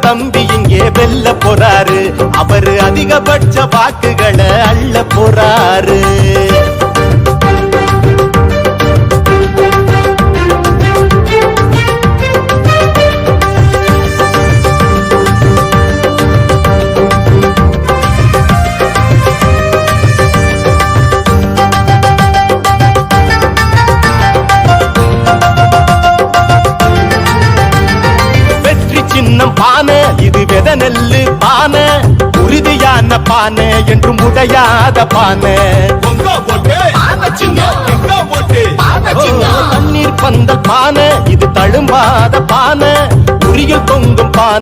தம்பி இங்கே வெல்ல போறாரு, அவரு அதிகபட்ச வாக்குகளை அள்ள போறாரு. பானை இது வெத நெல்லு பானை, உறுதியான பானை என்றும் உடையாத பானை. தண்ணீர் பந்தல் பானை இது தழும்பாத பானை, உரியில் தொங்கும் பானை.